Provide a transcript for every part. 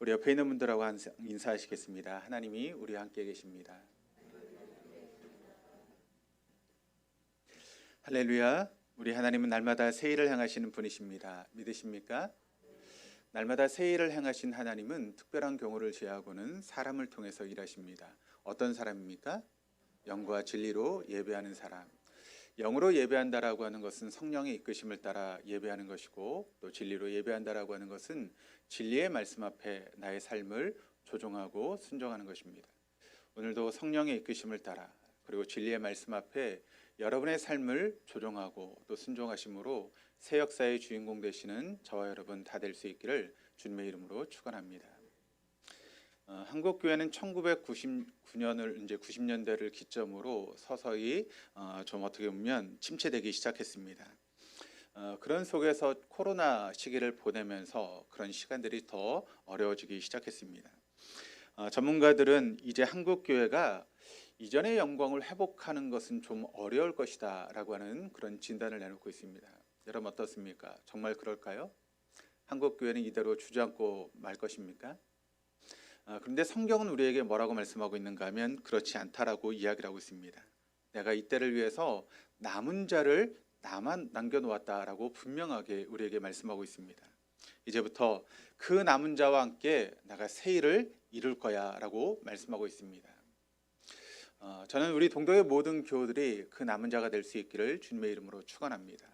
우리 옆에 있는 분들하고 인사하시겠습니다. 하나님이 우리와 함께 계십니다. 할렐루야. 우리 하나님은 날마다 새 일을 행하시는 분이십니다. 믿으십니까? 날마다 새 일을 행하신 하나님은 특별한 경우를 제하고는 사람을 통해서 일하십니다. 어떤 사람입니까? 영과 진리로 예배하는 사람. 영으로 예배한다라고 하는 것은 성령의 이끄심을 따라 예배하는 것이고, 또 진리로 예배한다라고 하는 것은 진리의 말씀 앞에 나의 삶을 조종하고 순종하는 것입니다. 오늘도 성령의 이끄심을 따라, 그리고 진리의 말씀 앞에 여러분의 삶을 조종하고 또 순종하심으로 새 역사의 주인공 되시는 저와 여러분 다 될 수 있기를 주님의 이름으로 축원합니다. 한국 교회는 1999년을 이제 90년대를 기점으로 서서히 좀 어떻게 보면 침체되기 시작했습니다. 그런 속에서 코로나 시기를 보내면서 그런 시간들이 더 어려워지기 시작했습니다. 전문가들은 이제 한국 교회가 이전의 영광을 회복하는 것은 좀 어려울 것이다 라고 하는 그런 진단을 내놓고 있습니다. 여러분 어떻습니까? 정말 그럴까요? 한국 교회는 이대로 주저앉고 말 것입니까? 그런데 성경은 우리에게 뭐라고 말씀하고 있는가 하면 그렇지 않다라고 이야기를 하고 있습니다. 내가 이때를 위해서 남은 자를 나만 남겨놓았다라고 분명하게 우리에게 말씀하고 있습니다. 이제부터 그 남은 자와 함께 내가 새 일을 이룰 거야 라고 말씀하고 있습니다. 저는 우리 동덕의 모든 교우들이 그 남은 자가 될 수 있기를 주님의 이름으로 축원합니다.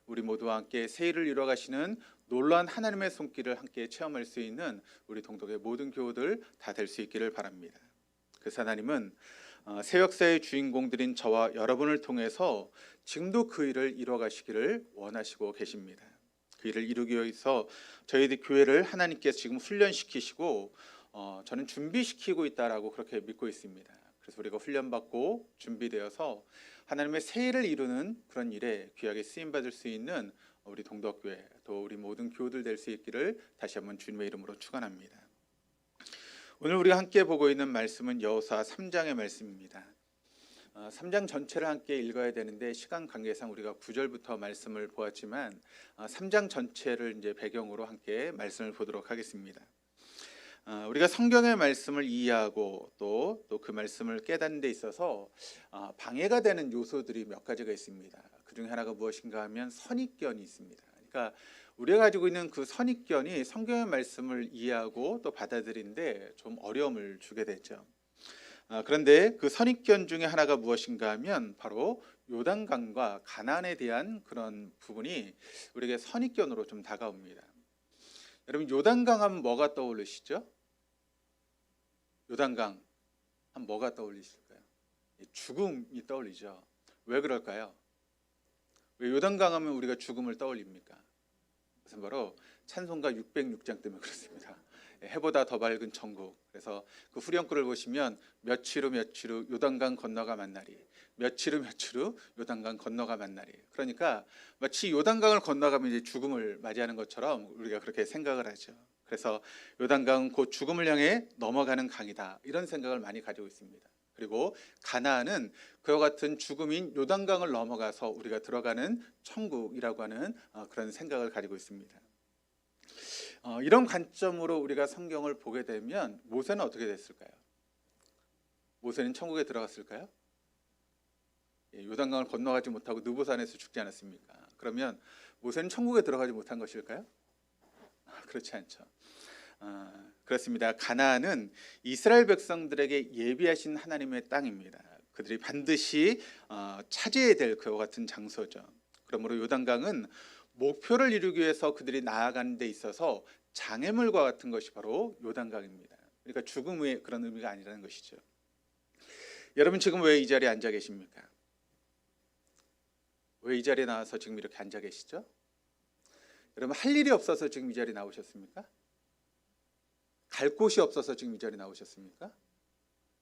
우리 모두와 함께 새 일을 이뤄가시는 놀라운 하나님의 손길을 함께 체험할 수 있는 우리 동덕의 모든 교우들 다 될 수 있기를 바랍니다. 그래서 하나님은 새 역사의 주인공들인 저와 여러분을 통해서 지금도 그 일을 이뤄가시기를 원하시고 계십니다. 그 일을 이루기 위해서 저희들 교회를 하나님께서 지금 훈련시키시고 저는 준비시키고 있다라고 그렇게 믿고 있습니다. 그래서 우리가 훈련받고 준비되어서 하나님의 새 일을 이루는 그런 일에 귀하게 쓰임받을 수 있는 우리 동덕교회 또 우리 모든 교우들 될 수 있기를 다시 한번 주님의 이름으로 축원합니다. 오늘 우리가 함께 보고 있는 말씀은 여호수아 3장의 말씀입니다. 3장 전체를 함께 읽어야 되는데 시간 관계상 우리가 9절부터 말씀을 보았지만 3장 전체를 이제 배경으로 함께 말씀을 보도록 하겠습니다. 우리가 성경의 말씀을 이해하고 또 그 말씀을 깨닫는 데 있어서 방해가 되는 요소들이 몇 가지가 있습니다. 그 중에 하나가 무엇인가 하면 선입견이 있습니다. 그러니까 우리가 가지고 있는 그 선입견이 성경의 말씀을 이해하고 또 받아들이는데 좀 어려움을 주게 되죠. 그런데 그 선입견 중에 하나가 무엇인가 하면 바로 요단강과 가나안에 대한 그런 부분이 우리에게 선입견으로 좀 다가옵니다. 여러분 요단강 하면 뭐가 떠오르시죠? 요단강 하면 뭐가 떠올리실까요? 죽음이 떠올리죠. 왜 그럴까요? 왜 요단강 하면 우리가 죽음을 떠올립니까? 그것은 바로 찬송가 606장 때문에 그렇습니다. 해보다 더 밝은 천국. 그래서 그 후렴구를 보시면 며칠 후 요단강 건너가 만나리. 며칠 후 요단강 건너가 만나리. 그러니까 마치 요단강을 건너가면 이제 죽음을 맞이하는 것처럼 우리가 그렇게 생각을 하죠. 그래서 요단강은 곧 죽음을 향해 넘어가는 강이다. 이런 생각을 많이 가지고 있습니다. 그리고 가나안은 그와 같은 죽음인 요단강을 넘어가서 우리가 들어가는 천국이라고 하는 그런 생각을 가지고 있습니다. 이런 관점으로 우리가 성경을 보게 되면 모세는 어떻게 됐을까요? 모세는 천국에 들어갔을까요? 요단강을 건너가지 못하고 느보산에서 죽지 않았습니까? 그러면 모세는 천국에 들어가지 못한 것일까요? 그렇지 않죠. 그렇습니다. 가나안은 이스라엘 백성들에게 예비하신 하나님의 땅입니다. 그들이 반드시 차지해야 될 그와 같은 장소죠. 그러므로 요단강은 목표를 이루기 위해서 그들이 나아가는 데 있어서 장애물과 같은 것이 바로 요단강입니다. 그러니까 죽음의 그런 의미가 아니라는 것이죠. 여러분 지금 왜 이 자리에 앉아 계십니까? 왜 이 자리에 나와서 지금 이렇게 앉아 계시죠? 여러분 할 일이 없어서 지금 이 자리에 나오셨습니까? 갈 곳이 없어서 지금 이 자리에 나오셨습니까?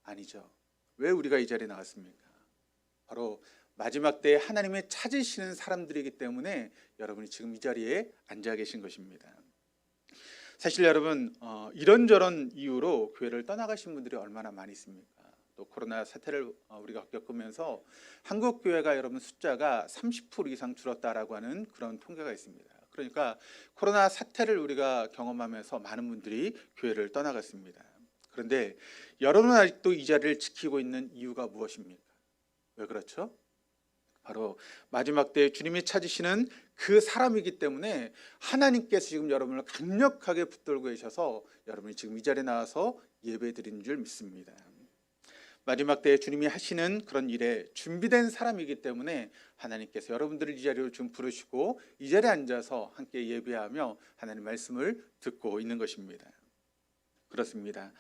아니죠. 왜 우리가 이 자리에 나왔습니까? 바로 마지막 때에 하나님의 찾으시는 사람들이기 때문에 여러분이 지금 이 자리에 앉아 계신 것입니다. 사실 여러분 이런저런 이유로 교회를 떠나가신 분들이 얼마나 많이 있습니까? 또 코로나 사태를 우리가 겪으면서 한국 교회가 여러분 숫자가 30% 이상 줄었다라고 하는 그런 통계가 있습니다. 그러니까 코로나 사태를 우리가 경험하면서 많은 분들이 교회를 떠나갔습니다. 그런데 여러분은 아직도 이 자리를 지키고 있는 이유가 무엇입니까? 왜 그렇죠? 바로 마지막 때에 주님이 찾으시는 그 사람이기 때문에 하나님께서 지금 여러분을 강력하게 붙들고 계셔서 여러분이 지금 이 자리에 나와서 예배 드리는 줄 믿습니다. 마지막 때에 주님이 하시는 그런 일에 준비된 사람이기 때문에 하나님께서 여러분들을 이 자리로 좀 부르시고 이 자리에 앉아서 함께 예배하며 하나님의 말씀을 듣고 있는 것입니다. 그렇습니다.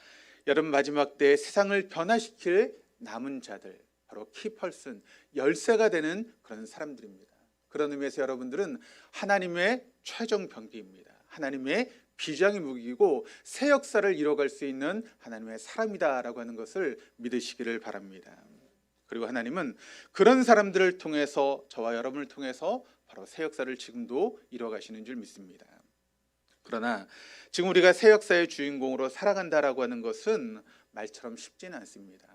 여러분 마지막 때에 세상을 변화시킬 남은 자들, 바로 키펄슨, 열쇠가 되는 그런 사람들입니다. 그런 의미에서 여러분들은 하나님의 최종 병기입니다. 하나님의 비장의 무기이고 새 역사를 이뤄갈 수 있는 하나님의 사람이다라고 하는 것을 믿으시기를 바랍니다. 그리고 하나님은 그런 사람들을 통해서 저와 여러분을 통해서 바로 새 역사를 지금도 이뤄가시는 줄 믿습니다. 그러나 지금 우리가 새 역사의 주인공으로 살아간다라고 하는 것은 말처럼 쉽지는 않습니다.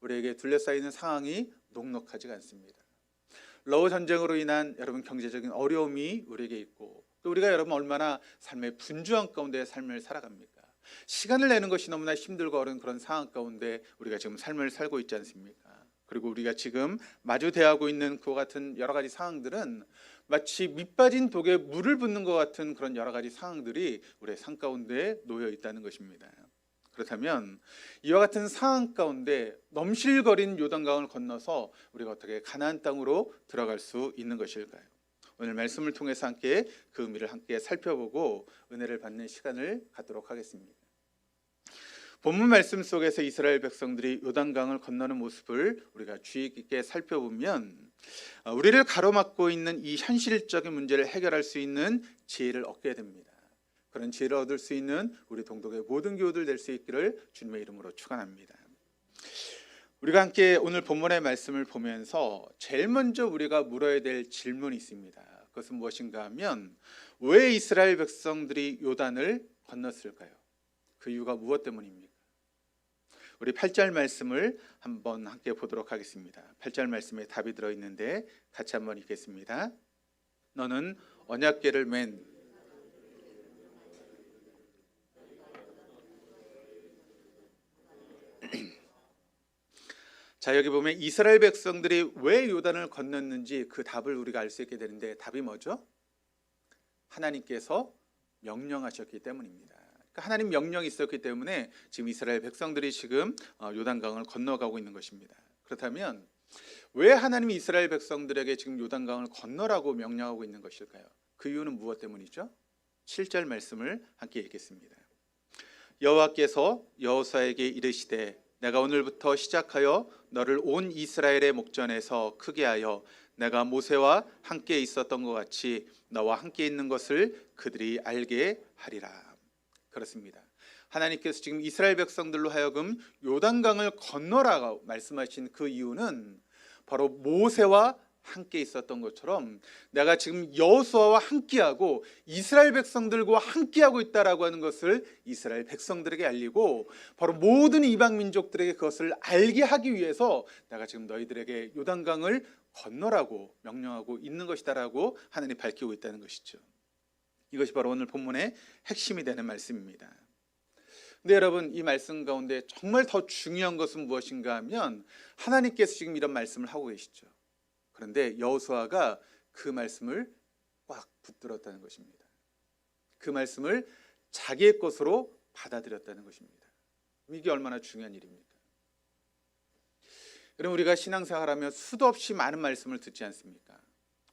우리에게 둘러싸이는 상황이 녹록하지가 않습니다. 러우 전쟁으로 인한 여러분 경제적인 어려움이 우리에게 있고 또 우리가 여러분 얼마나 삶의 분주한 가운데 삶을 살아갑니까? 시간을 내는 것이 너무나 힘들고 어려운 그런 상황 가운데 우리가 지금 삶을 살고 있지 않습니까? 그리고 우리가 지금 마주 대하고 있는 그와 같은 여러 가지 상황들은 마치 밑빠진 독에 물을 붓는 것 같은 그런 여러 가지 상황들이 우리의 삶 가운데 놓여 있다는 것입니다. 그렇다면 이와 같은 상황 가운데 넘실거린 요단강을 건너서 우리가 어떻게 가나안 땅으로 들어갈 수 있는 것일까요? 오늘 말씀을 통해서 함께 그 의미를 함께 살펴보고 은혜를 받는 시간을 갖도록 하겠습니다. 본문 말씀 속에서 이스라엘 백성들이 요단강을 건너는 모습을 우리가 주의 깊게 살펴보면 우리를 가로막고 있는 이 현실적인 문제를 해결할 수 있는 지혜를 얻게 됩니다. 그런 지혜를 얻을 수 있는 우리 동독의 모든 교우들 될 수 있기를 주님의 이름으로 축원합니다. 우리가 함께 오늘 본문의 말씀을 보면서 제일 먼저 우리가 물어야 될 질문이 있습니다. 그것은 무엇인가 하면 왜 이스라엘 백성들이 요단을 건넜을까요? 그 이유가 무엇 때문입니까? 우리 8절 말씀을 한번 함께 보도록 하겠습니다. 8절 말씀에 답이 들어있는데 같이 한번 읽겠습니다. 너는 언약궤를 맨 자, 여기 보면 이스라엘 백성들이 왜 요단을 건넜는지 그 답을 우리가 알 수 있게 되는데 답이 뭐죠? 하나님께서 명령하셨기 때문입니다. 그러니까 하나님 명령이 있었기 때문에 지금 이스라엘 백성들이 지금 요단강을 건너가고 있는 것입니다. 그렇다면 왜 하나님이 이스라엘 백성들에게 지금 요단강을 건너라고 명령하고 있는 것일까요? 그 이유는 무엇 때문이죠? 7절 말씀을 함께 읽겠습니다. 여호와께서 여호수아에게 이르시되 내가 오늘부터 시작하여 너를 온 이스라엘의 목전에서 크게 하여 내가 모세와 함께 있었던 것 같이 너와 함께 있는 것을 그들이 알게 하리라. 그렇습니다. 하나님께서 지금 이스라엘 백성들로 하여금 요단강을 건너라고 말씀하신 그 이유는 바로 모세와 함께 있었던 것처럼 내가 지금 여호수아와 함께하고 이스라엘 백성들과 함께하고 있다라고 하는 것을 이스라엘 백성들에게 알리고 바로 모든 이방 민족들에게 그것을 알게 하기 위해서 내가 지금 너희들에게 요단강을 건너라고 명령하고 있는 것이다라고 하나님이 밝히고 있다는 것이죠. 이것이 바로 오늘 본문의 핵심이 되는 말씀입니다. 근데 여러분 이 말씀 가운데 정말 더 중요한 것은 무엇인가 하면 하나님께서 지금 이런 말씀을 하고 계시죠. 그런데 여호수아가 그 말씀을 꽉 붙들었다는 것입니다. 그 말씀을 자기의 것으로 받아들였다는 것입니다. 이게 얼마나 중요한 일입니까? 여러분 우리가 신앙생활하면 수도 없이 많은 말씀을 듣지 않습니까?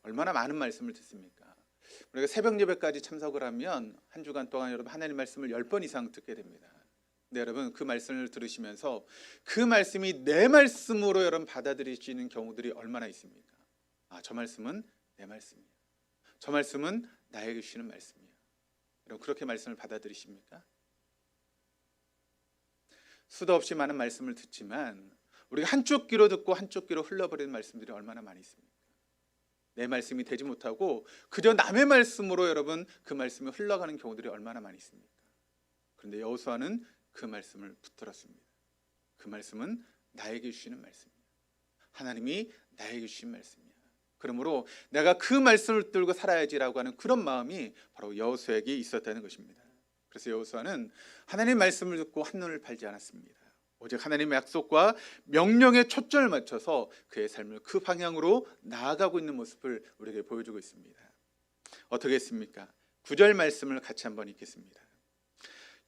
얼마나 많은 말씀을 듣습니까? 우리가 새벽 예배까지 참석을 하면 한 주간 동안 여러분 하나님 말씀을 10번 이상 듣게 됩니다. 근데 여러분 그 말씀을 들으시면서 그 말씀이 내 말씀으로 여러분 받아들이시는 경우들이 얼마나 있습니까? 아, 저 말씀은 내 말씀이야. 저 말씀은 나에게 주시는 말씀이야. 여러분 그렇게 말씀을 받아들이십니까? 수도 없이 많은 말씀을 듣지만 우리가 한쪽 귀로 듣고 한쪽 귀로 흘러버리는 말씀들이 얼마나 많이 있습니까? 내 말씀이 되지 못하고 그저 남의 말씀으로 여러분 그 말씀이 흘러가는 경우들이 얼마나 많이 있습니까? 그런데 여호수아는 그 말씀을 붙들었습니다. 그 말씀은 나에게 주시는 말씀이야. 하나님이 나에게 주신 말씀이야. 그러므로 내가 그 말씀을 붙들고 살아야지라고 하는 그런 마음이 바로 여호수아에게 있었다는 것입니다. 그래서 여호수아는 하나님의 말씀을 듣고 한눈을 팔지 않았습니다. 오직 하나님의 약속과 명령에 초점을 맞춰서 그의 삶을 그 방향으로 나아가고 있는 모습을 우리에게 보여주고 있습니다. 어떻게 했습니까? 9절 말씀을 같이 한번 읽겠습니다.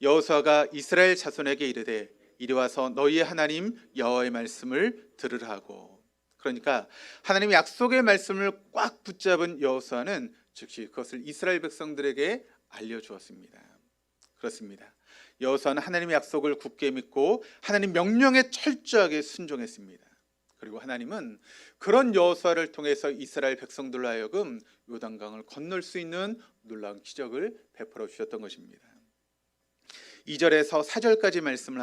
여호수아가 이스라엘 자손에게 이르되 이리 와서 너희의 하나님 여호와의 말씀을 들으라 하고, 그러니까 하나님의 약속의 말씀을 꽉 붙잡은 여호수아는 즉시 그것을 이스라엘 백성들에게 알려주었습니다. 그렇습니다. 여호수아는 하나님의 약속을 굳게 믿고 하나님 명령에 철저하게 순종했습니다. 그리고 하나님은 그런 여호수아를 통해서 이스라엘 백성들로 하여금 요단강을 건널 수 있는 놀라운 기적을 베풀어 주셨던 것입니다. 2절에서 4절까지 말씀을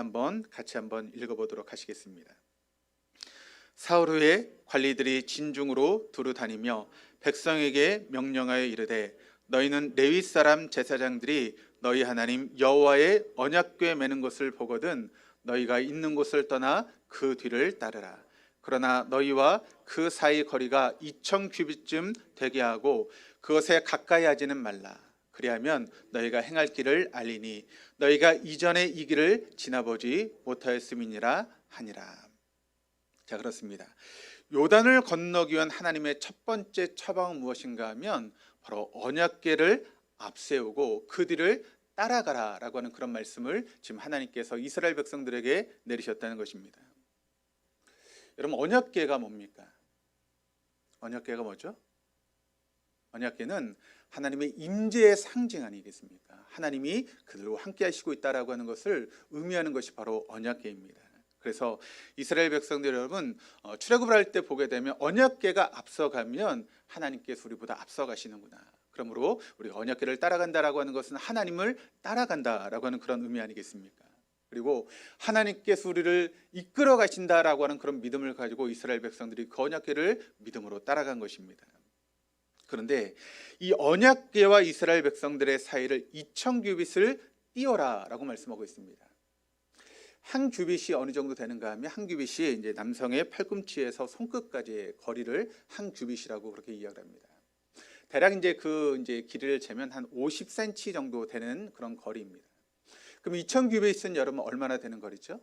같이 한번 읽어보도록 하시겠습니다. 사흘 후에 관리들이 진중으로 두루 다니며 백성에게 명령하여 이르되 너희는 레위 사람 제사장들이 너희 하나님 여호와의 언약궤 매는 것을 보거든 너희가 있는 곳을 떠나 그 뒤를 따르라. 그러나 너희와 그 사이 거리가 2000 규빗쯤 되게 하고 그것에 가까이 하지는 말라. 그리하면 너희가 행할 길을 알리니 너희가 이전에 이 길을 지나보지 못하였음이니라 하니라. 자, 그렇습니다. 요단을 건너기 위한 하나님의 첫 번째 처방은 무엇인가 하면 바로 언약궤를 앞세우고 그 뒤를 따라가라라고 하는 그런 말씀을 지금 하나님께서 이스라엘 백성들에게 내리셨다는 것입니다. 여러분, 언약궤가 뭡니까? 언약궤가 뭐죠? 언약궤는 하나님의 임재의 상징 아니겠습니까? 하나님이 그들과 함께 하시고 있다라고 하는 것을 의미하는 것이 바로 언약궤입니다. 그래서 이스라엘 백성들 여러분, 출애굽을 할 때 보게 되면 언약궤가 앞서가면 하나님께서 우리보다 앞서가시는구나. 그러므로 우리가 언약궤를 따라간다라고 하는 것은 하나님을 따라간다라고 하는 그런 의미 아니겠습니까? 그리고 하나님께서 우리를 이끌어 가신다라고 하는 그런 믿음을 가지고 이스라엘 백성들이 그 언약궤를 믿음으로 따라간 것입니다. 그런데 이 언약궤와 이스라엘 백성들의 사이를 2000 규빗을 띄어라라고 말씀하고 있습니다. 한 규빗이 어느 정도 되는가 하면 한 규빗이 이제 남성의 팔꿈치에서 손끝까지의 거리를 한 규빗이라고 그렇게 이야기를 합니다. 대략 이제 그 길이를 재면 한 50cm 정도 되는 그런 거리입니다. 그럼 2000 규빗은 여러분 얼마나 되는 거리죠?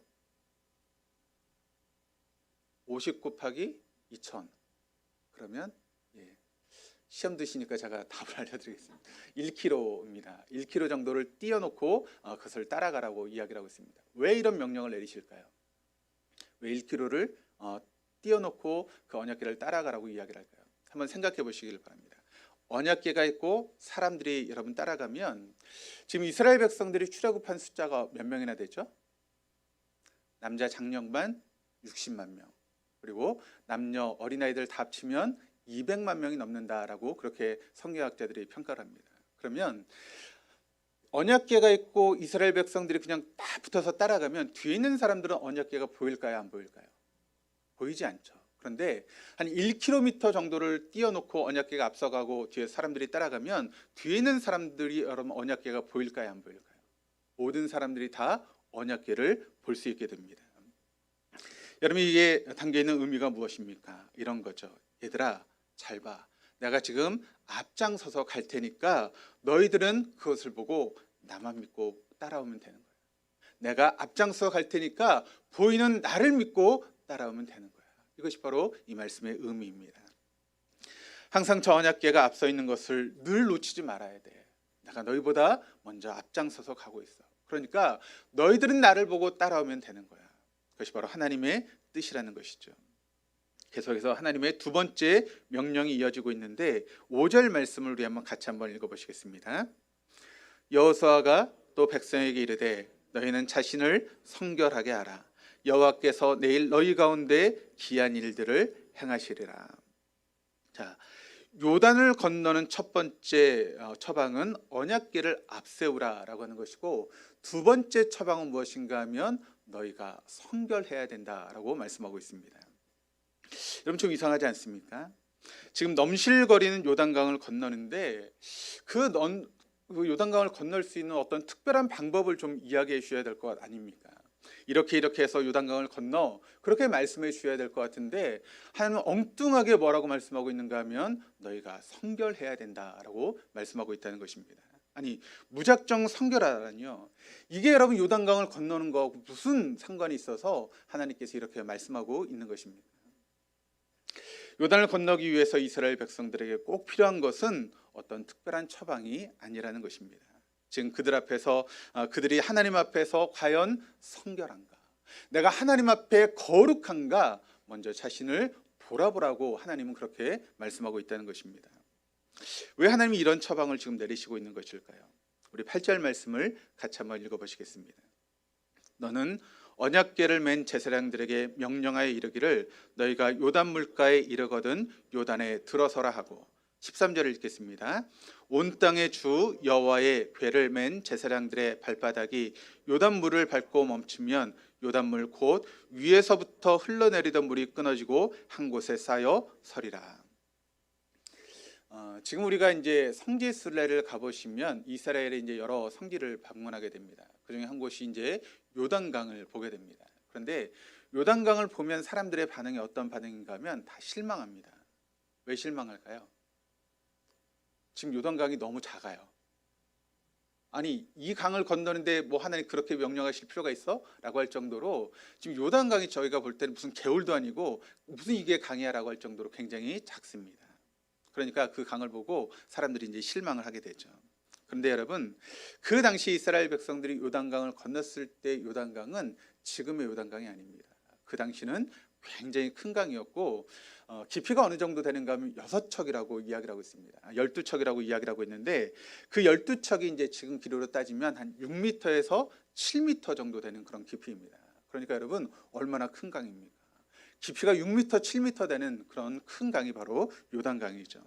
50 곱하기 2000. 그러면 시험 드시니까 제가 답을 알려드리겠습니다. 1km입니다. 1km 정도를 띄워놓고 그것을 따라가라고 이야기를 하고 있습니다. 왜 이런 명령을 내리실까요? 왜 1km를 띄워놓고 그 언약궤를 따라가라고 이야기를 할까요? 한번 생각해 보시길 바랍니다. 언약궤가 있고 사람들이 여러분 따라가면 지금 이스라엘 백성들이 출애굽한 숫자가 몇 명이나 되죠? 남자 장령만 60만 명, 그리고 남녀 어린아이들 다 합치면 200만 명이 넘는다라고 그렇게 성경학자들이 평가를 합니다. 그러면 언약궤가 있고 이스라엘 백성들이 그냥 딱 붙어서 따라가면 뒤에 있는 사람들은 언약궤가 보일까요? 안 보일까요? 보이지 않죠. 그런데 한 1km 정도를 띄워놓고 언약궤가 앞서가고 뒤에 사람들이 따라가면 뒤에 있는 사람들이 여러분 언약궤가 보일까요? 안 보일까요? 모든 사람들이 다 언약궤를 볼 수 있게 됩니다. 여러분, 이게 담겨 있는 의미가 무엇입니까? 이런 거죠. 얘들아, 잘 봐. 내가 지금 앞장서서 갈 테니까 너희들은 그것을 보고 나만 믿고 따라오면 되는 거야. 내가 앞장서 갈 테니까 보이는 나를 믿고 따라오면 되는 거야. 이것이 바로 이 말씀의 의미입니다. 항상 저 언약궤가 앞서 있는 것을 늘 놓치지 말아야 돼. 내가 너희보다 먼저 앞장서서 가고 있어. 그러니까 너희들은 나를 보고 따라오면 되는 거야. 그것이 바로 하나님의 뜻이라는 것이죠. 계속해서 하나님의 두 번째 명령이 이어지고 있는데 5절 말씀을 우리 같이 한번 읽어보시겠습니다. 여호수아가 또 백성에게 이르되 너희는 자신을 성결하게 하라. 여호와께서 내일 너희 가운데 기이한 일들을 행하시리라. 자, 요단을 건너는 첫 번째 처방은 언약궤를 앞세우라라고 하는 것이고, 두 번째 처방은 무엇인가 하면 너희가 성결해야 된다라고 말씀하고 있습니다. 여러분, 좀 이상하지 않습니까? 지금 넘실거리는 요단강을 건너는데 그 요단강을 건널 수 있는 어떤 특별한 방법을 좀 이야기해 주셔야 될 것 아닙니까? 이렇게 해서 요단강을 건너 그렇게 말씀해 주셔야 될 것 같은데 하나님은 엉뚱하게 뭐라고 말씀하고 있는가 하면 너희가 성결해야 된다라고 말씀하고 있다는 것입니다. 아니 무작정 성결하라니요. 이게 여러분 요단강을 건너는 거하고 무슨 상관이 있어서 하나님께서 이렇게 말씀하고 있는 것입니다. 요단을 건너기 위해서 이스라엘 백성들에게 꼭 필요한 것은 어떤 특별한 처방이 아니라는 것입니다. 지금 그들 앞에서 그들이 하나님 앞에서 과연 성결한가, 내가 하나님 앞에 거룩한가 먼저 자신을 돌아보라고 하나님은 그렇게 말씀하고 있다는 것입니다. 왜 하나님이 이런 처방을 지금 내리시고 있는 것일까요? 우리 8절 말씀을 같이 한번 읽어보시겠습니다. 너는 언약궤를 맨 제사장들에게 명령하여 이르기를 너희가 요단 물가에 이르거든 요단에 들어서라 하고 13절을 읽겠습니다. 온 땅의 주 여호와의 궤를 맨 제사장들의 발바닥이 요단물을 밟고 멈추면 요단물 곧 위에서부터 흘러내리던 물이 끊어지고 한 곳에 쌓여 서리라. 지금 우리가 이제 성지 순례를 가보시면 이스라엘의 이제 여러 성지를 방문하게 됩니다. 그중에 한 곳이 이제 요단강을 보게 됩니다. 그런데 요단강을 보면 사람들의 반응이 어떤 반응인가 하면 다 실망합니다. 왜 실망할까요? 지금 요단강이 너무 작아요. 아니 이 강을 건너는데 뭐 하나님 그렇게 명령하실 필요가 있어? 라고 할 정도로 지금 요단강이 저희가 볼 때는 무슨 개울도 아니고 무슨 이게 강이야 라고 할 정도로 굉장히 작습니다. 그러니까 그 강을 보고 사람들이 이제 실망을 하게 되죠. 그런데 여러분 그 당시 이스라엘 백성들이 요단강을 건넜을 때 요단강은 지금의 요단강이 아닙니다. 그 당시는 굉장히 큰 강이었고 깊이가 어느 정도 되는가 하면 6척이라고 이야기를 하고 있습니다. 12척이라고 이야기를 하고 있는데 그 12척이 이제 지금 길이로 따지면 한 6m에서 7m 정도 되는 그런 깊이입니다. 그러니까 여러분 얼마나 큰 강입니까? 깊이가 6m, 7m 되는 그런 큰 강이 바로 요단강이죠.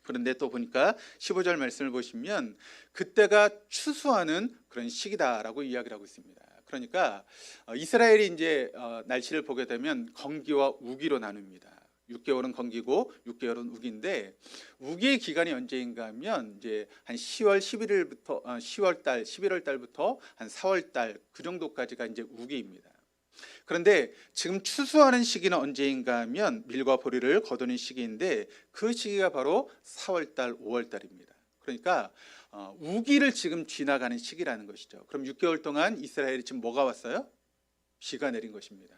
그런데 또 보니까 15절 말씀을 보시면 그때가 추수하는 그런 시기다라고 이야기를 하고 있습니다. 그러니까 이스라엘이 이제 날씨를 보게 되면 건기와 우기로 나눕니다. 6개월은 건기고 6개월은 우기인데 우기의 기간이 언제인가 하면 이제 한 10월 11일부터 10월 달, 11월 달부터 한 4월 달 그 정도까지가 이제 우기입니다. 그런데 지금 추수하는 시기는 언제인가 하면 밀과 보리를 거두는 시기인데 그 시기가 바로 4월 달, 5월 달입니다. 그러니까 우기를 지금 지나가는 시기라는 것이죠. 그럼 6개월 동안 이스라엘이 지금 뭐가 왔어요? 비가 내린 것입니다.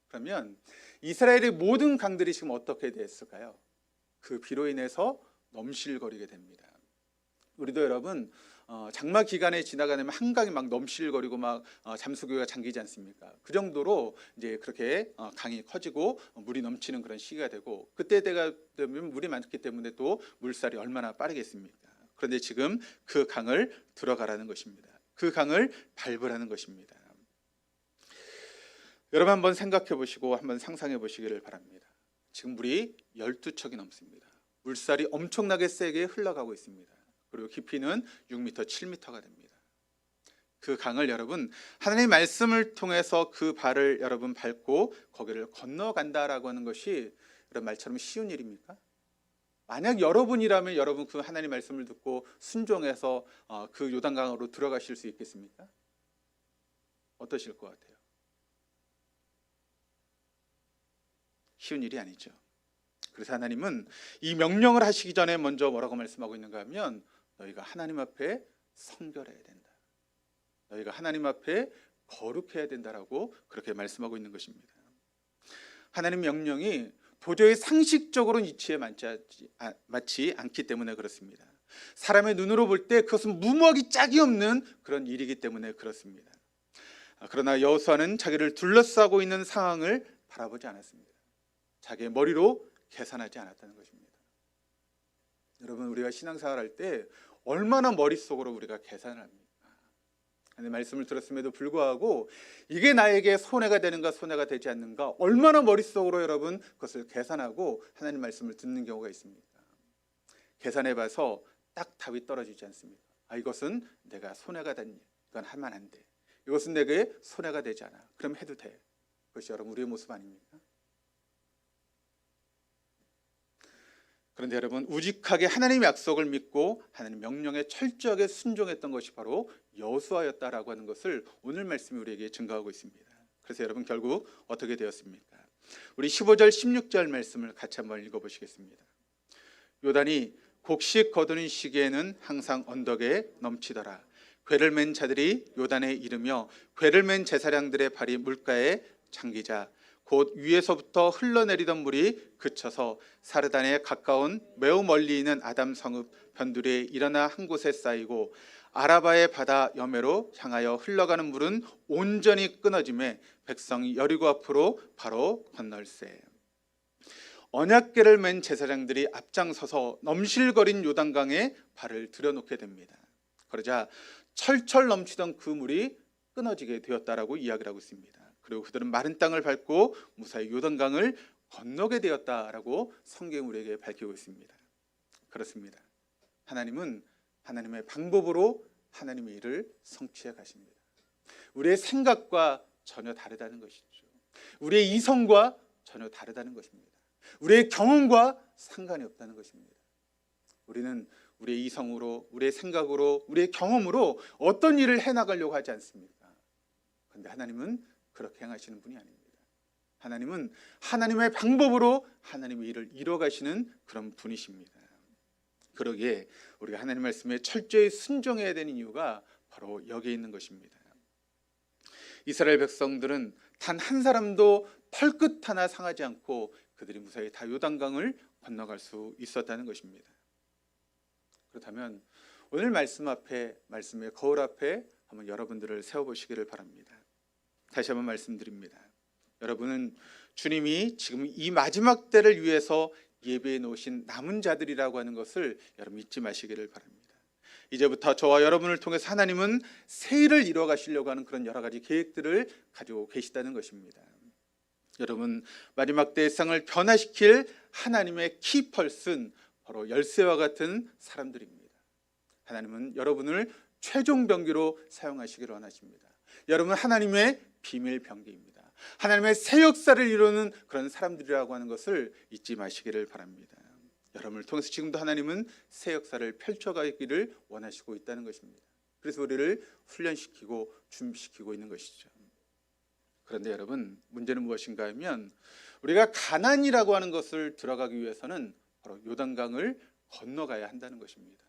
그러면 이스라엘의 모든 강들이 지금 어떻게 됐을까요? 그 비로 인해서 넘실거리게 됩니다. 우리도 여러분 장마 기간에 지나가면 한강이 막 넘실거리고 막 잠수교가 잠기지 않습니까? 그 정도로 이제 그렇게 강이 커지고 물이 넘치는 그런 시기가 되고 그때 되면 물이 많기 때문에 또 물살이 얼마나 빠르겠습니까? 그런데 지금 그 강을 들어가라는 것입니다. 그 강을 밟으라는 것입니다. 여러분 한번 생각해 보시고 한번 상상해 보시기를 바랍니다. 지금 물이 12척이 넘습니다. 물살이 엄청나게 세게 흘러가고 있습니다. 그리고 깊이는 6m, 7m가 됩니다. 그 강을 여러분 하나님의 말씀을 통해서 그 발을 여러분 밟고 거기를 건너간다라고 하는 것이 이런 말처럼 쉬운 일입니까? 만약 여러분이라면 여러분 그 하나님의 말씀을 듣고 순종해서 그 요단강으로 들어가실 수 있겠습니까? 어떠실 것 같아요? 쉬운 일이 아니죠. 그래서 하나님은 이 명령을 하시기 전에 먼저 뭐라고 말씀하고 있는가 하면 너희가 하나님 앞에 성결해야 된다. 너희가 하나님 앞에 거룩해야 된다라고 그렇게 말씀하고 있는 것입니다. 하나님 명령이 도저히 상식적으로는 이치에 맞지 않기 때문에 그렇습니다. 사람의 눈으로 볼 때 그것은 무모하기 짝이 없는 그런 일이기 때문에 그렇습니다. 그러나 여호수아는 자기를 둘러싸고 있는 상황을 바라보지 않았습니다. 자기의 머리로 계산하지 않았다는 것입니다. 여러분 우리가 신앙생활 할 때 얼마나 머릿속으로 우리가 계산을 합니까? 하나님의 말씀을 들었음에도 불구하고 이게 나에게 손해가 되는가 손해가 되지 않는가 얼마나 머릿속으로 여러분 그것을 계산하고 하나님 말씀을 듣는 경우가 있습니까? 계산해봐서 딱 답이 떨어지지 않습니까? 이것은 내가 손해가 된 이건 하면 안 돼. 이것은 내게 손해가 되지 않아. 그럼 해도 돼. 그것이 여러분 우리의 모습 아닙니까? 그런데 여러분, 우직하게 하나님의 약속을 믿고 하나님 명령에 철저하게 순종했던 것이 바로 여호수아였다라고 하는 것을 오늘 말씀이 우리에게 증거하고 있습니다. 그래서 여러분, 결국 어떻게 되었습니까? 우리 15절 16절 말씀을 같이 한번 읽어보시겠습니다. 요단이 곡식 거두는 시기에는 항상 언덕에 넘치더라. 궤를 맨 자들이 요단에 이르며 궤를 맨 제사장들의 발이 물가에 잠기자 곧 위에서부터 흘러내리던 물이 그쳐서 사르단에 가까운 매우 멀리 있는 아담 성읍 변두리에 일어나 한 곳에 쌓이고 아라바의 바다 여매로 향하여 흘러가는 물은 온전히 끊어짐에 백성이 여리고 앞으로 바로 건널세. 언약궤를 맨 제사장들이 앞장서서 넘실거린 요단강에 발을 들여놓게 됩니다. 그러자 철철 넘치던 그 물이 끊어지게 되었다라고 이야기를 하고 있습니다. 그리고 그들은 마른 땅을 밟고 무사히 요단강을 건너게 되었다라고 성경이 우리에게 밝히고 있습니다. 그렇습니다. 하나님은 하나님의 방법으로 하나님의 일을 성취해 가십니다. 우리의 생각과 전혀 다르다는 것이죠. 우리의 이성과 전혀 다르다는 것입니다. 우리의 경험과 상관이 없다는 것입니다. 우리는 우리의 이성으로, 우리의 생각으로, 우리의 경험으로 어떤 일을 해나가려고 하지 않습니까? 그런데 하나님은 그렇게 행하시는 분이 아닙니다. 하나님은 하나님의 방법으로 하나님의 일을 이뤄가시는 그런 분이십니다. 그러기에 우리가 하나님 말씀에 철저히 순종해야 되는 이유가 바로 여기에 있는 것입니다. 이스라엘 백성들은 단 한 사람도 털끝 하나 상하지 않고 그들이 무사히 다 요단강을 건너갈 수 있었다는 것입니다. 그렇다면 오늘 말씀의 거울 앞에 한번 여러분들을 세워보시기를 바랍니다. 다시 한번 말씀드립니다. 여러분은 주님이 지금 이 마지막 때를 위해서 예배해 놓으신 남은 자들이라고 하는 것을 여러분 잊지 마시기를 바랍니다. 이제부터 저와 여러분을 통해서 하나님은 새 일을 이루어 가시려고 하는 그런 여러 가지 계획들을 가지고 계시다는 것입니다. 여러분, 마지막 때의 세상을 변화시킬 하나님의 키펄슨, 바로 열쇠와 같은 사람들입니다. 하나님은 여러분을 최종 병기로 사용하시기를 원하십니다. 여러분, 하나님의 비밀 병기입니다. 하나님의 새 역사를 이루는 그런 사람들이라고 하는 것을 잊지 마시기를 바랍니다. 여러분을 통해서 지금도 하나님은 새 역사를 펼쳐가기를 원하시고 있다는 것입니다. 그래서 우리를 훈련시키고 준비시키고 있는 것이죠. 그런데 여러분, 문제는 무엇인가 하면 우리가 가나안이라고 하는 것을 들어가기 위해서는 바로 요단강을 건너가야 한다는 것입니다.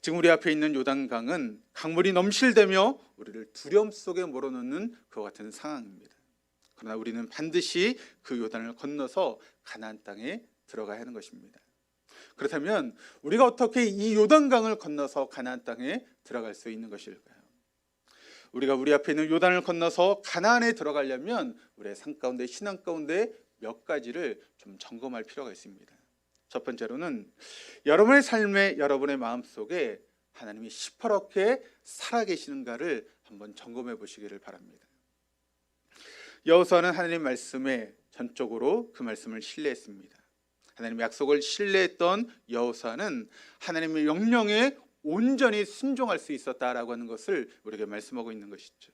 지금 우리 앞에 있는 요단강은 강물이 넘실대며 우리를 두려움 속에 몰아넣는 그와 같은 상황입니다. 그러나 우리는 반드시 그 요단을 건너서 가나안 땅에 들어가야 하는 것입니다. 그렇다면 우리가 어떻게 이 요단강을 건너서 가나안 땅에 들어갈 수 있는 것일까요? 우리가 우리 앞에 있는 요단을 건너서 가나안에 들어가려면 우리의 삶 가운데, 신앙 가운데 몇 가지를 좀 점검할 필요가 있습니다. 첫 번째로는 여러분의 삶에, 여러분의 마음속에 하나님이 시퍼렇게 살아계시는가를 한번 점검해 보시기를 바랍니다. 여호수아는 하나님 말씀에 전적으로 그 말씀을 신뢰했습니다. 하나님의 약속을 신뢰했던 여호수아는 하나님의 명령에 온전히 순종할 수 있었다라고 하는 것을 우리에게 말씀하고 있는 것이죠.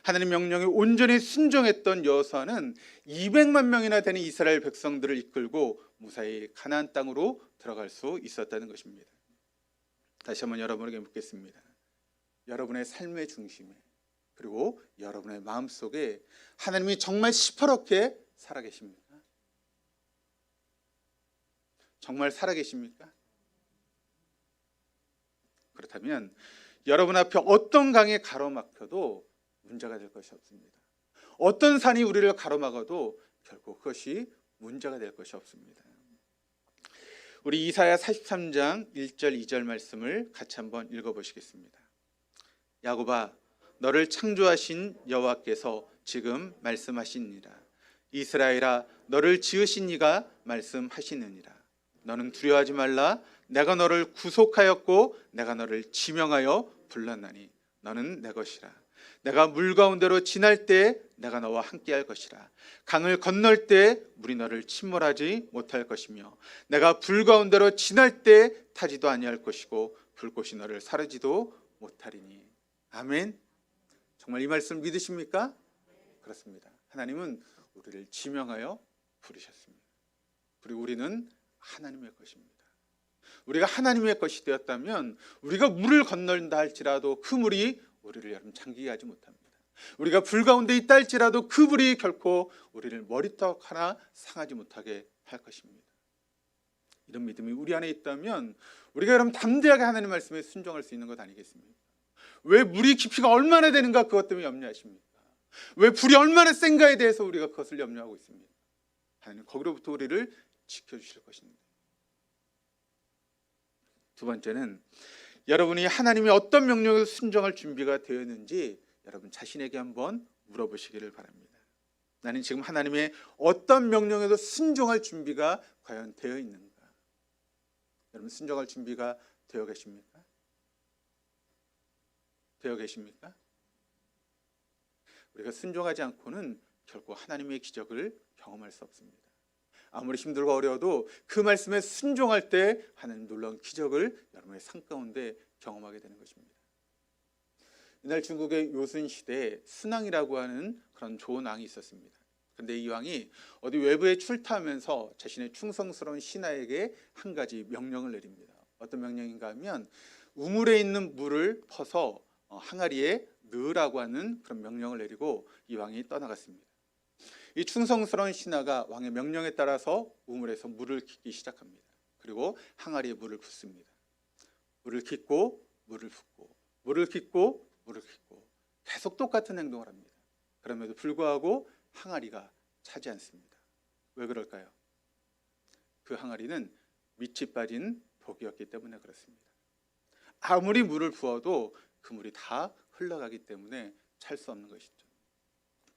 하나님 명령에 온전히 순종했던 여호수아는 200만 명이나 되는 이스라엘 백성들을 이끌고 무사히 가나안 땅으로 들어갈 수 있었다는 것입니다. 다시 한번 여러분에게 묻겠습니다. 여러분의 삶의 중심에, 그리고 여러분의 마음속에 하나님이 정말 시퍼렇게 살아계십니까? 정말 살아계십니까? 그렇다면 여러분 앞에 어떤 강이 가로막혀도 문제가 될 것이 없습니다. 어떤 산이 우리를 가로막아도 결코 그것이 문제가 될 것이 없습니다. 우리 이사야 43장 1절 2절 말씀을 같이 한번 읽어보시겠습니다. 야곱아, 너를 창조하신 여호와께서 지금 말씀하시니라. 이스라엘아, 너를 지으신 이가 말씀하시느니라. 너는 두려워하지 말라. 내가 너를 구속하였고 내가 너를 지명하여 불렀나니 너는 내 것이라. 내가 물 가운데로 지날 때 내가 너와 함께할 것이라. 강을 건널 때 물이 너를 침몰하지 못할 것이며 내가 불 가운데로 지날 때 타지도 아니할 것이고 불꽃이 너를 사르지도 못하리니. 아멘. 정말 이 말씀 믿으십니까? 그렇습니다. 하나님은 우리를 지명하여 부르셨습니다. 그리고 우리는 하나님의 것입니다. 우리가 하나님의 것이 되었다면 우리가 물을 건넌다 할지라도 그 물이 우리를 여러분 잠기게 하지 못합니다. 우리가 불 가운데 있다 할지라도 그 불이 결코 우리를 머리떡 하나 상하지 못하게 할 것입니다. 이런 믿음이 우리 안에 있다면 우리가 여러분 담대하게 하나님 말씀에 순종할 수 있는 것 아니겠습니까? 왜 물이 깊이가 얼마나 되는가 그것 때문에 염려하십니까? 왜 불이 얼마나 센가에 대해서 우리가 그것을 염려하고 있습니까? 하나님 거기로부터 우리를 지켜주실 것입니다. 두 번째는 여러분이 하나님이 어떤 명령에 순종할 준비가 되었는지 여러분 자신에게 한번 물어보시기를 바랍니다. 나는 지금 하나님의 어떤 명령에도 순종할 준비가 과연 되어 있는가? 여러분 순종할 준비가 되어 계십니까? 되어 계십니까? 우리가 순종하지 않고는 결코 하나님의 기적을 경험할 수 없습니다. 아무리 힘들고 어려워도 그 말씀에 순종할 때 하나님 놀라운 기적을 여러분의 삶 가운데 경험하게 되는 것입니다. 이날 중국의 요순 시대에 순왕이라고 하는 그런 좋은 왕이 있었습니다. 그런데 이 왕이 어디 외부에 출타하면서 자신의 충성스러운 신하에게 한 가지 명령을 내립니다. 어떤 명령인가 하면 우물에 있는 물을 퍼서 항아리에 넣으라고 하는 그런 명령을 내리고 이 왕이 떠나갔습니다. 이 충성스러운 신하가 왕의 명령에 따라서 우물에서 물을 깃기 시작합니다. 그리고 항아리에 물을 붓습니다. 물을 깃고 물을 붓고 물을 깃고 물을 깃고 계속 똑같은 행동을 합니다. 그럼에도 불구하고 항아리가 차지 않습니다. 왜 그럴까요? 그 항아리는 밑이 빠진 독이었기 때문에 그렇습니다. 아무리 물을 부어도 그 물이 다 흘러가기 때문에 찰 수 없는 것이죠.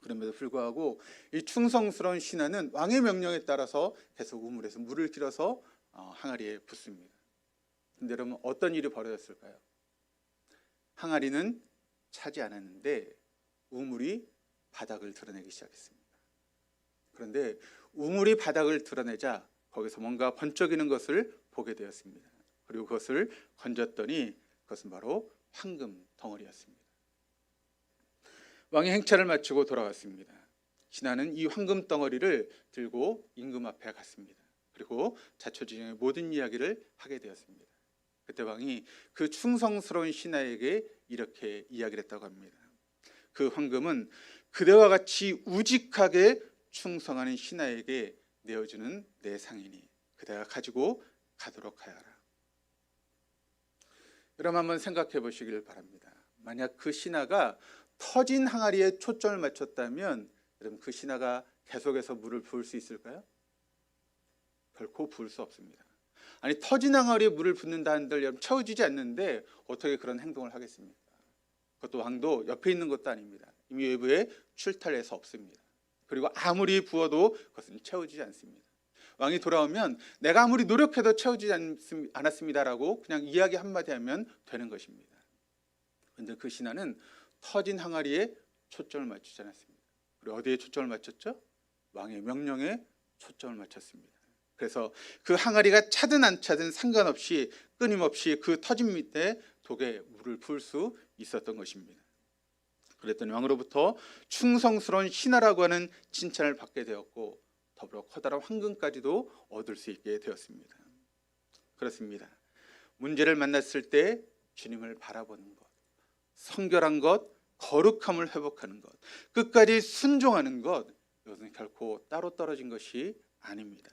그럼에도 불구하고 이 충성스러운 신하는 왕의 명령에 따라서 계속 우물에서 물을 길어서 항아리에 붓습니다. 그런데 여러분 어떤 일이 벌어졌을까요? 항아리는 차지 않았는데 우물이 바닥을 드러내기 시작했습니다. 그런데 우물이 바닥을 드러내자 거기서 뭔가 번쩍이는 것을 보게 되었습니다. 그리고 그것을 건졌더니 그것은 바로 황금 덩어리였습니다. 왕이 행차를 마치고 돌아왔습니다. 신하는 이 황금 덩어리를 들고 임금 앞에 갔습니다. 그리고 자초지종의 모든 이야기를 하게 되었습니다. 그때 왕이 그 충성스러운 신하에게 이렇게 이야기를 했다고 합니다. 그 황금은 그대와 같이 우직하게 충성하는 신하에게 내어주는 내 상이니 그대가 가지고 가도록 하여라. 여러분 한번 생각해 보시길 바랍니다. 만약 그 신하가 터진 항아리에 초점을 맞췄다면 여러분 그 신하가 계속해서 물을 부을 수 있을까요? 결코 부을 수 없습니다. 아니 터진 항아리에 물을 붓는다 한들 여러분 채워지지 않는데 어떻게 그런 행동을 하겠습니까? 그것도 왕도 옆에 있는 것도 아닙니다. 이미 외부에 출탈해서 없습니다. 그리고 아무리 부어도 그것은 채워지지 않습니다. 왕이 돌아오면 내가 아무리 노력해도 채워지지 않았습니다라고 그냥 이야기 한마디 하면 되는 것입니다. 그런데 그 신하는 터진 항아리에 초점을 맞추지 않았습니다. 그리고 어디에 초점을 맞췄죠? 왕의 명령에 초점을 맞췄습니다. 그래서 그 항아리가 차든 안 차든 상관없이 끊임없이 그 터진 밑에 독에 물을 부을 수 있었던 것입니다. 그랬더니 왕으로부터 충성스러운 신하라고 하는 칭찬을 받게 되었고 더불어 커다란 황금까지도 얻을 수 있게 되었습니다. 그렇습니다. 문제를 만났을 때 주님을 바라보는 것, 성결한 것, 거룩함을 회복하는 것, 끝까지 순종하는 것, 이것은 결코 따로 떨어진 것이 아닙니다.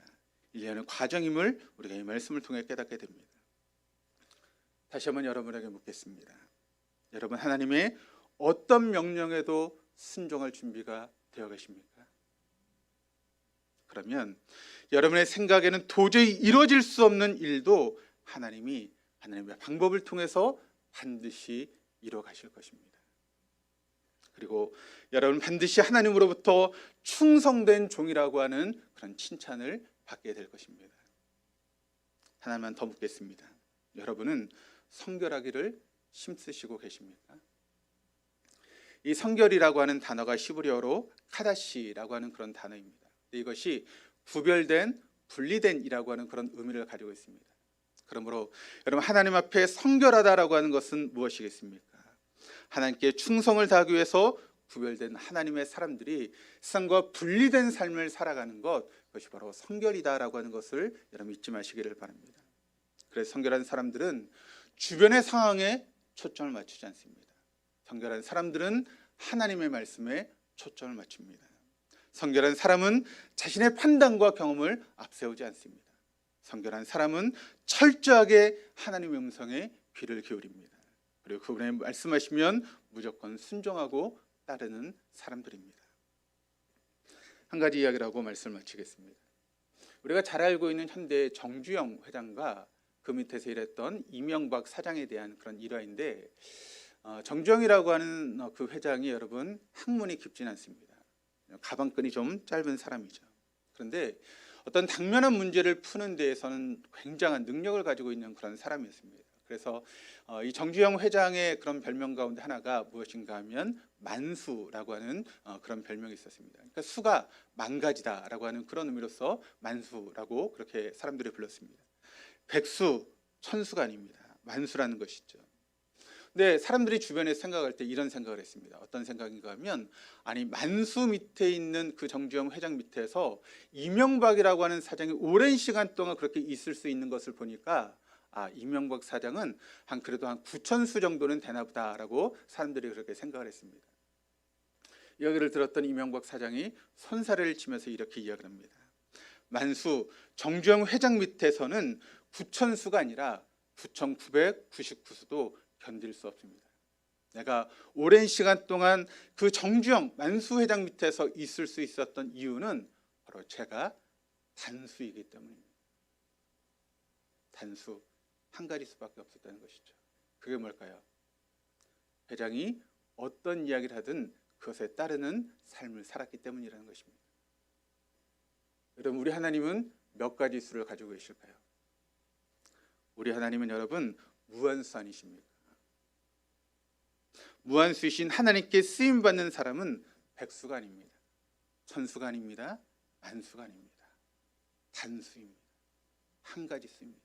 일련의 과정임을 우리가 이 말씀을 통해 깨닫게 됩니다. 다시 한번 여러분에게 묻겠습니다. 여러분 하나님의 어떤 명령에도 순종할 준비가 되어 계십니까? 그러면 여러분의 생각에는 도저히 이루어질 수 없는 일도 하나님이 하나님의 방법을 통해서 반드시 이루어 가실 것입니다. 그리고 여러분 반드시 하나님으로부터 충성된 종이라고 하는 그런 칭찬을 받게 될 것입니다. 하나만 더 묻겠습니다. 여러분은 성결하기를 힘쓰시고 계십니까? 이 성결이라고 하는 단어가 히브리어로 카다시라고 하는 그런 단어입니다. 이것이 구별된, 분리된이라고 하는 그런 의미를 가지고 있습니다. 그러므로 여러분 하나님 앞에 성결하다라고 하는 것은 무엇이겠습니까? 하나님께 충성을 다하기 위해서 구별된 하나님의 사람들이 세상과 분리된 삶을 살아가는 것, 그것이 바로 성결이다라고 하는 것을 여러분 잊지 마시기를 바랍니다. 그래서 성결한 사람들은 주변의 상황에 초점을 맞추지 않습니다. 성결한 사람들은 하나님의 말씀에 초점을 맞춥니다. 성결한 사람은 자신의 판단과 경험을 앞세우지 않습니다. 성결한 사람은 철저하게 하나님의 음성에 귀를 기울입니다. 그리고 그분의 말씀하시면 무조건 순종하고 따르는 사람들입니다. 한 가지 이야기를 하고 말씀을 마치겠습니다. 우리가 잘 알고 있는 현대의 정주영 회장과 그 밑에서 일했던 이명박 사장에 대한 그런 일화인데, 정주영이라고 하는 그 회장이 여러분 학문이 깊지는 않습니다. 가방끈이 좀 짧은 사람이죠. 그런데 어떤 당면한 문제를 푸는 데에서는 굉장한 능력을 가지고 있는 그런 사람이었습니다. 그래서 이 정주영 회장의 그런 별명 가운데 하나가 무엇인가 하면 만수라고 하는 그런 별명이 있었습니다. 그러니까 수가 만가지다라고 하는 그런 의미로서 만수라고 그렇게 사람들이 불렀습니다. 백수, 천수가 아닙니다. 만수라는 것이죠. 근데 사람들이 주변에 생각할 때 이런 생각을 했습니다. 어떤 생각인가 하면, 아니 만수 밑에 있는 그 정주영 회장 밑에서 이명박이라고 하는 사장이 오랜 시간 동안 그렇게 있을 수 있는 것을 보니까 이명박 사장은 그래도 한 9,000수 정도는 되나 보다라고 사람들이 그렇게 생각을 했습니다. 이야기를 들었던 이명박 사장이 손사래를 치면서 이렇게 이야기를 합니다. 만수, 정주영 회장 밑에서는 9,000수가 아니라 9,999수도 견딜 수 없습니다. 내가 오랜 시간 동안 그 정주영 만수 회장 밑에서 있을 수 있었던 이유는 바로 제가 단수이기 때문입니다. 단수, 한 가지 수밖에 없었다는 것이죠. 그게 뭘까요? 회장이 어떤 이야기를 하든 그것에 따르는 삶을 살았기 때문이라는 것입니다. 여러분, 우리 하나님은 몇 가지 수를 가지고 계실까요? 우리 하나님은 여러분 무한수 아니십니까? 무한수이신 하나님께 쓰임받는 사람은 백수가 아닙니다. 천수가 아닙니다. 만수가 아닙니다. 단수입니다. 한 가지 수입니다.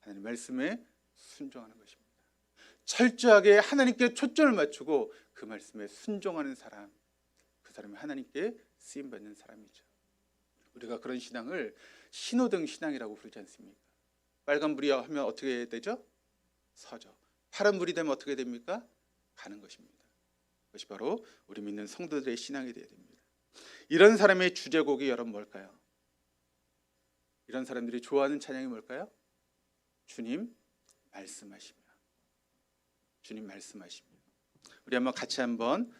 하나님 말씀에 순종하는 것입니다. 철저하게 하나님께 초점을 맞추고 그 말씀에 순종하는 사람, 그 사람이 하나님께 쓰임받는 사람이죠. 우리가 그런 신앙을 신호등 신앙이라고 부르지 않습니까? 빨간불이 하면 어떻게 되죠? 서죠. 파란불이 되면 어떻게 됩니까? 가는 것입니다. 그것이 바로 우리 믿는 성도들의 신앙이 되어야 됩니다. 이런 사람의 주제곡이 여러분 뭘까요? 이런 사람들이 좋아하는 찬양이 뭘까요? 주님 말씀하시며, 주님 말씀하시며. 우리 한번 같이 한번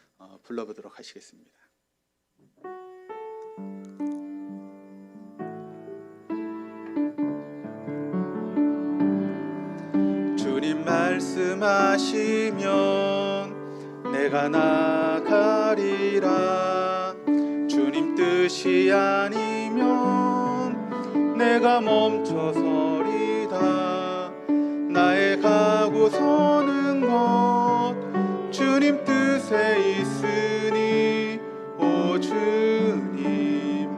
불러보도록 하시겠습니다. 주님 말씀하시면 내가 나가리라. 주님 뜻이 아니면 내가 멈춰서리다. 나의 가고 서는 것 주님 뜻에 있으니 오 주님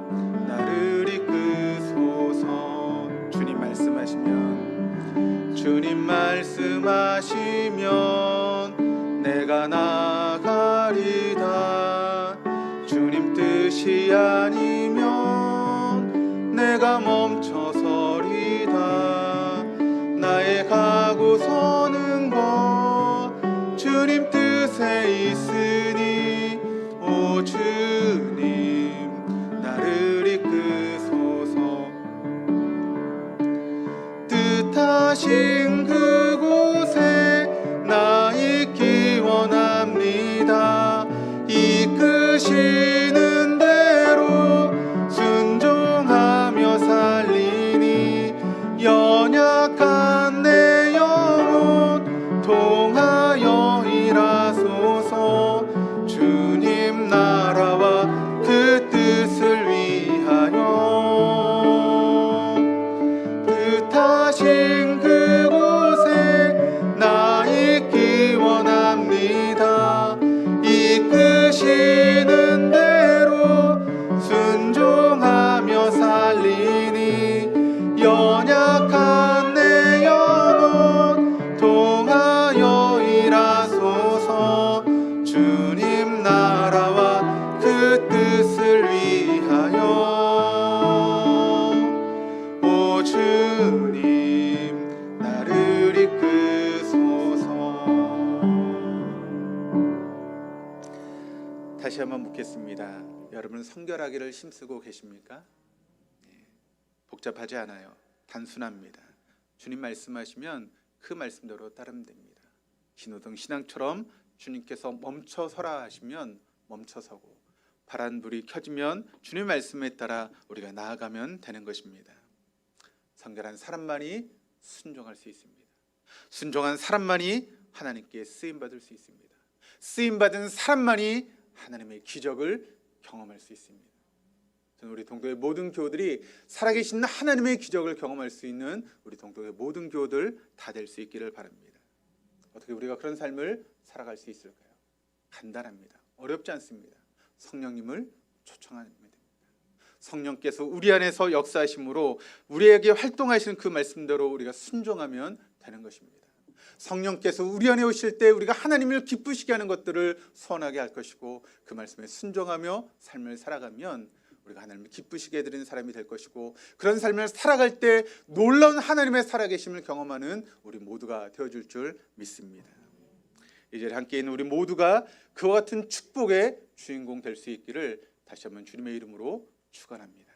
나를 이끄소서. 주님 말씀하시면, 주님 말씀하시면 내가 나가리다. 주님 뜻이 아니면 내가 멈춰서리다. 나의 가고 서는 것 주님 뜻에 있으니 오 주님 나를 이끄소서. 뜻하신 그곳에 나 있기 원합니다. 이끄시는 대로 순종하며 살리니 연약한 내 영혼 통하여 일하소서. 주님 나라와 그 뜻을 위하여 뜻하신 그곳에 나 있기 원합니다. 이끄시는 대로 순종하며 살리니 연약한 내 영혼 통하여 일하소서. 주님 나라와 그 뜻을 위하여. 다시 한번 묻겠습니다. 여러분 성결하기를 힘쓰고 계십니까? 복잡하지 않아요. 단순합니다. 주님 말씀하시면 그 말씀대로 따르면 됩니다. 신호등 신앙처럼 주님께서 멈춰서라 하시면 멈춰서고, 파란불이 켜지면 주님 말씀에 따라 우리가 나아가면 되는 것입니다. 성결한 사람만이 순종할 수 있습니다. 순종한 사람만이 하나님께 쓰임받을 수 있습니다. 쓰임받은 사람만이 하나님의 기적을 경험할 수 있습니다. 저는 우리 동도의 모든 교우들이 살아계신 하나님의 기적을 경험할 수 있는 우리 동도의 모든 교우들 다 될 수 있기를 바랍니다. 어떻게 우리가 그런 삶을 살아갈 수 있을까요? 간단합니다. 어렵지 않습니다. 성령님을 초청하면 됩니다. 성령께서 우리 안에서 역사하심으로 우리에게 활동하시는 그 말씀대로 우리가 순종하면 되는 것입니다. 성령께서 우리 안에 오실 때 우리가 하나님을 기쁘시게 하는 것들을 소원하게 할 것이고, 그 말씀에 순종하며 삶을 살아가면 우리가 하나님을 기쁘시게 해드리는 사람이 될 것이고, 그런 삶을 살아갈 때 놀라운 하나님의 살아계심을 경험하는 우리 모두가 되어줄 줄 믿습니다. 이 자리에 함께 있는 우리 모두가 그와 같은 축복의 주인공 될 수 있기를 다시 한번 주님의 이름으로 축원합니다.